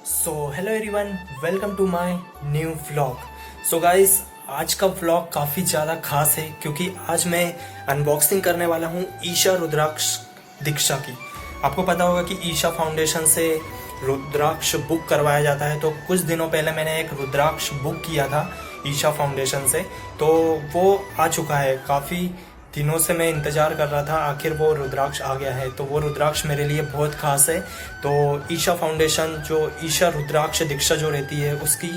Hello everyone, welcome to my new vlog. So guys, आज का vlog काफ़ी ज़्यादा खास है क्योंकि आज मैं अनबॉक्सिंग करने वाला हूँ ईशा रुद्राक्ष दीक्षा की। आपको पता होगा कि ईशा फाउंडेशन से रुद्राक्ष बुक करवाया जाता है। तो कुछ दिनों पहले मैंने एक रुद्राक्ष बुक किया था ईशा फाउंडेशन से, तो वो आ चुका है। काफ़ी दिनों से मैं इंतज़ार कर रहा था, आखिर वो रुद्राक्ष आ गया है। तो वो रुद्राक्ष मेरे लिए बहुत खास है। तो ईशा फाउंडेशन जो ईशा रुद्राक्ष दीक्षा जो रहती है उसकी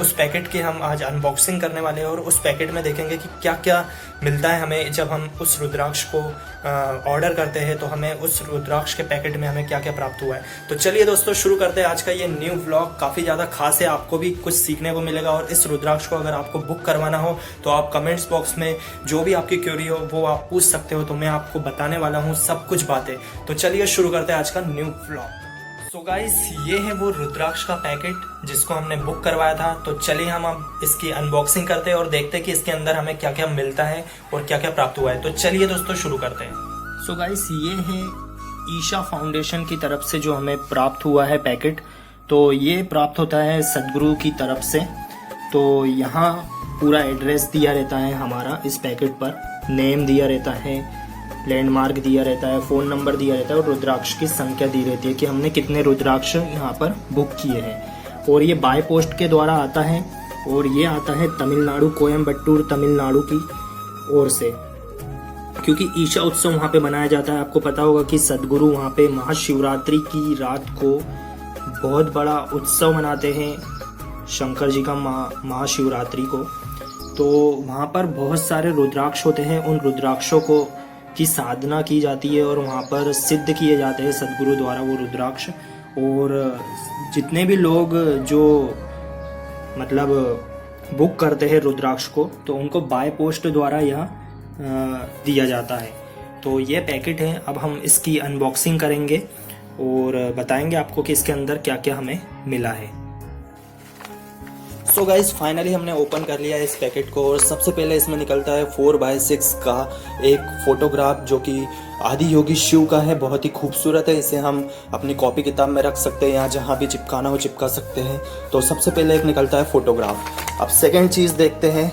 उस पैकेट की हम आज अनबॉक्सिंग करने वाले हैं और उस पैकेट में देखेंगे कि क्या क्या मिलता है हमें जब हम उस रुद्राक्ष को ऑर्डर करते हैं। तो हमें उस रुद्राक्ष के पैकेट में हमें क्या क्या प्राप्त हुआ है। तो चलिए दोस्तों, शुरू करते हैं आज का ये न्यू व्लॉग। काफ़ी ज़्यादा खास है, आपको भी कुछ सीखने को मिलेगा। और इस रुद्राक्ष को अगर आपको बुक करवाना हो तो आप कमेंट्स बॉक्स में जो भी आपकी क्वेरी हो वो आप पूछ सकते हो। तो मैं आपको बताने वाला हूँ सब कुछ बातें। तो चलिए शुरू करते हैं आज का न्यू व्लॉग। सो गाइस, ये है वो रुद्राक्ष का पैकेट जिसको हमने बुक करवाया था। तो चलिए हम अब इसकी अनबॉक्सिंग करते हैं और देखते हैं कि इसके अंदर हमें क्या क्या मिलता है और क्या क्या प्राप्त हुआ है। तो चलिए दोस्तों, शुरू करते हैं। सो गाइस, ये है ईशा फाउंडेशन की तरफ से जो हमें प्राप्त हुआ है पैकेट। तो ये प्राप्त होता है सदगुरु की तरफ से। तो यहाँ पूरा एड्रेस दिया रहता है हमारा इस पैकेट पर, नेम दिया रहता है, लैंडमार्क दिया रहता है, फ़ोन नंबर दिया रहता है और रुद्राक्ष की संख्या दी रहती है कि हमने कितने रुद्राक्ष यहाँ पर बुक किए हैं। और ये बाय पोस्ट के द्वारा आता है और ये आता है तमिलनाडु, कोयम्बटूर तमिलनाडु की ओर से, क्योंकि ईशा उत्सव वहाँ पे मनाया जाता है। आपको पता होगा कि सदगुरु वहाँ पे महाशिवरात्रि की रात को बहुत बड़ा उत्सव मनाते हैं, शंकर जी का महाशिवरात्रि को। तो वहाँ पर बहुत सारे रुद्राक्ष होते हैं, उन रुद्राक्षों को की साधना की जाती है और वहाँ पर सिद्ध किए जाते हैं सदगुरु द्वारा वो रुद्राक्ष। और जितने भी लोग जो मतलब बुक करते हैं रुद्राक्ष को, तो उनको बाय पोस्ट द्वारा यह दिया जाता है। तो ये पैकेट है, अब हम इसकी अनबॉक्सिंग करेंगे और बताएंगे आपको कि इसके अंदर क्या क्या हमें मिला है। सो गाइस, फाइनली हमने ओपन कर लिया है इस पैकेट को और सबसे पहले इसमें निकलता है 4x6 का एक फोटोग्राफ जो कि आदि योगी शिव का है। बहुत ही खूबसूरत है, इसे हम अपनी कॉपी किताब में रख सकते हैं या जहाँ भी चिपकाना हो चिपका सकते हैं। तो सबसे पहले एक निकलता है फोटोग्राफ। अब सेकेंड चीज़ देखते हैं।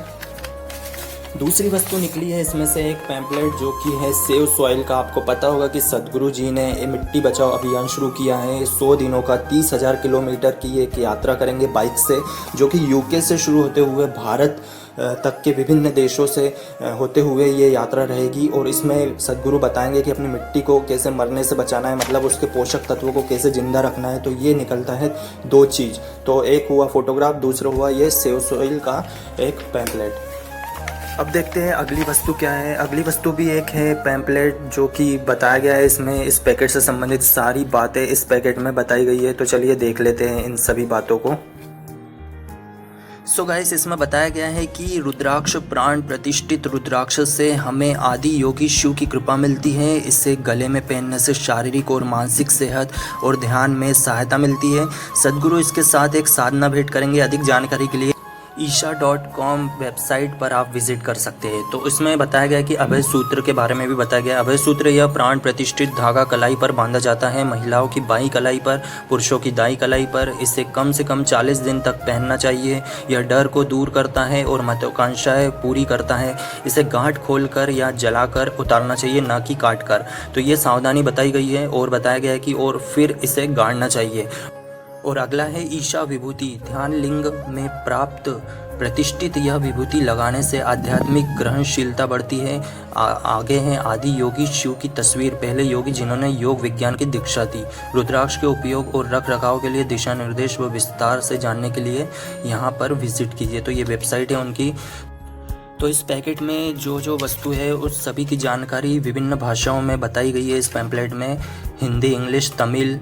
दूसरी वस्तु निकली है इसमें से एक पैम्पलेट जो कि है सेव सॉइल का। आपको पता होगा कि सदगुरु जी ने ये मिट्टी बचाओ अभियान शुरू किया है। 100 दिनों का 30,000 किलोमीटर की एक यात्रा करेंगे बाइक से, जो कि यूके से शुरू होते हुए भारत तक के विभिन्न देशों से होते हुए ये यात्रा रहेगी। और इसमें सदगुरु बताएंगे कि अपनी मिट्टी को कैसे मरने से बचाना है, मतलब उसके पोषक तत्वों को कैसे जिंदा रखना है। तो ये निकलता है दो चीज़। तो एक हुआ फोटोग्राफ, दूसरा हुआ ये सेव सॉइल का एक पैम्पलेट। अब देखते हैं अगली वस्तु क्या है। अगली वस्तु भी एक है पैम्पलेट जो कि बताया गया है इसमें, इस पैकेट से संबंधित सारी बातें इस पैकेट में बताई गई है। तो चलिए देख लेते हैं इन सभी बातों को। सो गाइस, इसमें बताया गया है कि रुद्राक्ष प्राण प्रतिष्ठित रुद्राक्ष से हमें आदि योगी शिव की कृपा मिलती है। इसे गले में पहनने से शारीरिक और मानसिक सेहत और ध्यान में सहायता मिलती है। सदगुरु इसके साथ एक साधना भेंट करेंगे। अधिक जानकारी के लिए ईशा.com वेबसाइट पर आप विजिट कर सकते हैं। तो इसमें बताया गया कि अभय सूत्र के बारे में भी बताया गया। अभय सूत्र यह प्राण प्रतिष्ठित धागा कलाई पर बांधा जाता है, महिलाओं की बाईं कलाई पर, पुरुषों की दाईं कलाई पर। इसे कम से कम 40 दिन तक पहनना चाहिए। यह डर को दूर करता है और महत्वाकांक्षाएं पूरी करता है। इसे गांठ खोलकर या जलाकर उतारना चाहिए, न कि काट कर। तो ये सावधानी बताई गई है और बताया गया है कि और फिर इसे गाड़ना चाहिए। और अगला है ईशा विभूति। ध्यान लिंग में प्राप्त प्रतिष्ठित यह विभूति लगाने से आध्यात्मिक ग्रहणशीलता बढ़ती है। आगे हैं आदि योगी शिव की तस्वीर, पहले योगी जिन्होंने योग विज्ञान की दीक्षा दी। रुद्राक्ष के उपयोग और रख रखाव के लिए दिशा निर्देश व विस्तार से जानने के लिए यहाँ पर विजिट कीजिए। तो ये वेबसाइट है उनकी। तो इस पैकेट में जो जो वस्तु है उस सभी की जानकारी विभिन्न भाषाओं में बताई गई है इस पैम्पलेट में, हिंदी, इंग्लिश, तमिल।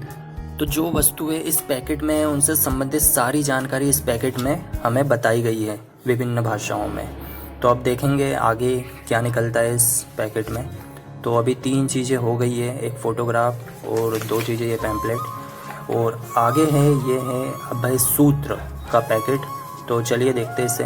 तो जो वस्तु है इस पैकेट में उनसे संबंधित सारी जानकारी इस पैकेट में हमें बताई गई है विभिन्न भाषाओं में। तो अब देखेंगे आगे क्या निकलता है इस पैकेट में। तो अभी 3 चीज़ें हो गई है, एक फ़ोटोग्राफ और 2 चीज़ें ये पैम्पलेट। और आगे है ये है अभय सूत्र का पैकेट। तो चलिए देखते हैं इसे।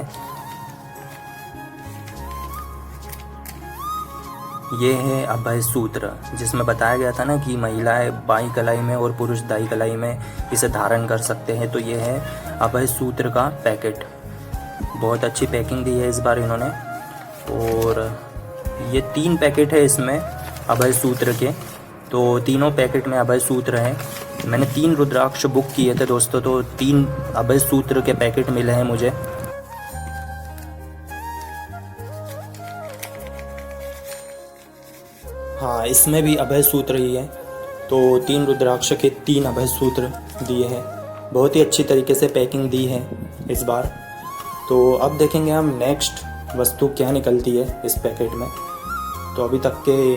ये है अभय सूत्र, जिसमें बताया गया था ना कि महिलाएं बाईं कलाई में और पुरुष दाईं कलाई में इसे धारण कर सकते हैं। तो ये है अभय सूत्र का पैकेट। बहुत अच्छी पैकिंग दी है इस बार इन्होंने। और ये 3 पैकेट है इसमें अभय सूत्र के, तो तीनों पैकेट में अभय सूत्र है। मैंने 3 रुद्राक्ष बुक किए थे दोस्तों, तो 3 अभय सूत्र के पैकेट मिले हैं मुझे। हाँ, इसमें भी अभय सूत्र ही है। तो 3 रुद्राक्ष के 3 अभय सूत्र दिए हैं। बहुत ही अच्छी तरीके से पैकिंग दी है इस बार। तो अब देखेंगे हम नेक्स्ट वस्तु क्या निकलती है इस पैकेट में। तो अभी तक के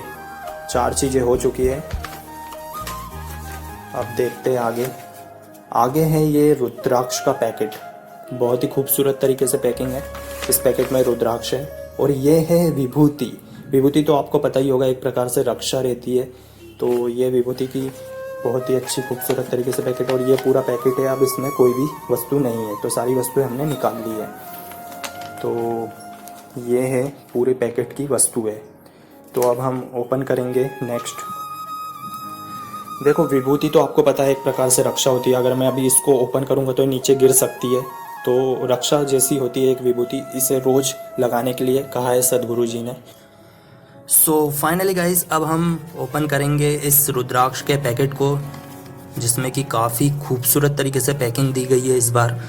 4 चीज़ें हो चुकी है। अब देखते हैं आगे है ये रुद्राक्ष का पैकेट। बहुत ही खूबसूरत तरीके से पैकिंग है। इस पैकेट में रुद्राक्ष है। और ये है विभूति। विभूति तो आपको पता ही होगा, एक प्रकार से रक्षा रहती है। तो ये विभूति की बहुत ही अच्छी खूबसूरत तरीके से पैकेट। और ये पूरा पैकेट है। अब इसमें कोई भी वस्तु नहीं है, तो सारी वस्तुएं हमने निकाल ली है। तो ये है पूरे पैकेट की वस्तु है। तो अब हम ओपन करेंगे नेक्स्ट। देखो, विभूति तो आपको पता है एक प्रकार से रक्षा होती है। अगर मैं अभी इसको ओपन करूँगा तो नीचे गिर सकती है, तो रक्षा जैसी होती है एक विभूति। इसे रोज लगाने के लिए कहा है सदगुरु जी ने। सो फाइनली गाइज, अब हम ओपन करेंगे इस रुद्राक्ष के पैकेट को, जिसमें कि काफ़ी खूबसूरत तरीके से पैकिंग दी गई है इस बार।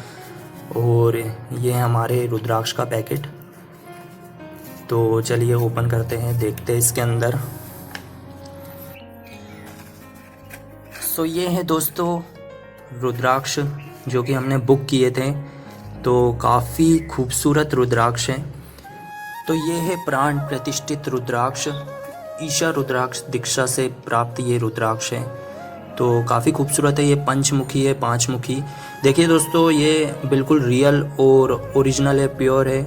और ये है हमारे रुद्राक्ष का पैकेट। तो चलिए ओपन करते हैं, देखते हैं इसके अंदर। सो ये है दोस्तों रुद्राक्ष जो कि हमने बुक किए थे। तो काफ़ी खूबसूरत रुद्राक्ष है। तो ये है प्राण प्रतिष्ठित रुद्राक्ष, ईशा रुद्राक्ष दीक्षा से प्राप्त ये रुद्राक्ष है। तो काफ़ी खूबसूरत है। ये पंचमुखी है, 5 मुखी। देखिए दोस्तों, ये बिल्कुल रियल और ओरिजिनल है, प्योर है,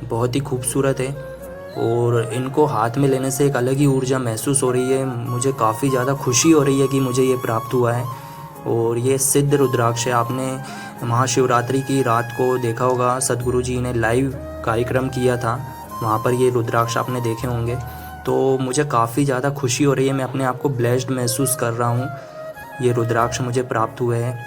बहुत ही खूबसूरत है। और इनको हाथ में लेने से एक अलग ही ऊर्जा महसूस हो रही है। मुझे काफ़ी ज़्यादा खुशी हो रही है कि मुझे ये प्राप्त हुआ है। और ये सिद्ध रुद्राक्ष है। आपने महाशिवरात्रि की रात को देखा होगा, सदगुरु जी ने लाइव कार्यक्रम किया था, वहाँ पर ये रुद्राक्ष आपने देखे होंगे। तो मुझे काफ़ी ज़्यादा खुशी हो रही है। मैं अपने आप को ब्लेस्ड महसूस कर रहा हूँ। ये रुद्राक्ष मुझे प्राप्त हुए हैं।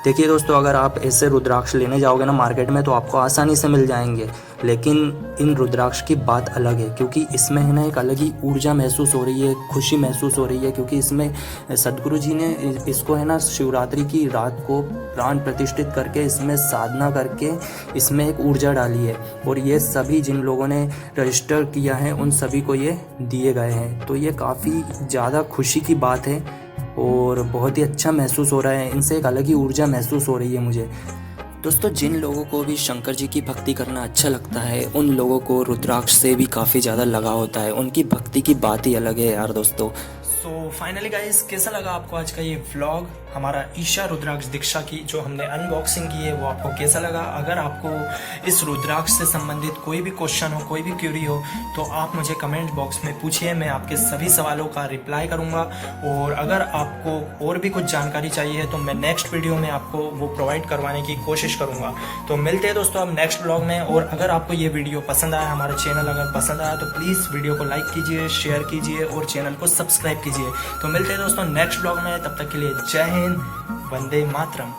देखिए दोस्तों, अगर आप ऐसे रुद्राक्ष लेने जाओगे ना मार्केट में, तो आपको आसानी से मिल जाएंगे। लेकिन इन रुद्राक्ष की बात अलग है, क्योंकि इसमें है ना एक अलग ही ऊर्जा महसूस हो रही है, खुशी महसूस हो रही है। क्योंकि इसमें सदगुरु जी ने इसको है ना शिवरात्रि की रात को प्राण प्रतिष्ठित करके, इसमें साधना करके इसमें एक ऊर्जा डाली है। और ये सभी जिन लोगों ने रजिस्टर किया है उन सभी को ये दिए गए हैं। तो ये काफ़ी ज़्यादा खुशी की बात है और बहुत ही अच्छा महसूस हो रहा है। इनसे एक अलग ही ऊर्जा महसूस हो रही है मुझे। दोस्तों, जिन लोगों को भी शंकर जी की भक्ति करना अच्छा लगता है, उन लोगों को रुद्राक्ष से भी काफ़ी ज़्यादा लगाव होता है। उनकी भक्ति की बात ही अलग है यार दोस्तों। सो फाइनली गाइस, कैसा लगा आपको आज का ये व्लॉग, हमारा ईशा रुद्राक्ष दीक्षा की जो हमने अनबॉक्सिंग की है, वो आपको कैसा लगा? अगर आपको इस रुद्राक्ष से संबंधित कोई भी क्वेश्चन हो, कोई भी क्यूरी हो, तो आप मुझे कमेंट बॉक्स में पूछिए। मैं आपके सभी सवालों का रिप्लाई करूंगा। और अगर आपको और भी कुछ जानकारी चाहिए तो मैं नेक्स्ट वीडियो में आपको वो प्रोवाइड करवाने की कोशिश करूंगा। तो मिलते हैं दोस्तों अब नेक्स्ट व्लॉग में। और अगर आपको ये वीडियो पसंद आया, हमारा चैनल अगर पसंद आया, तो प्लीज़ वीडियो को लाइक कीजिए, शेयर कीजिए और चैनल को सब्सक्राइब कीजिए। तो मिलते हैं दोस्तों नेक्स्ट व्लॉग में। तब तक के लिए जय हिंद, वंदे मातरम।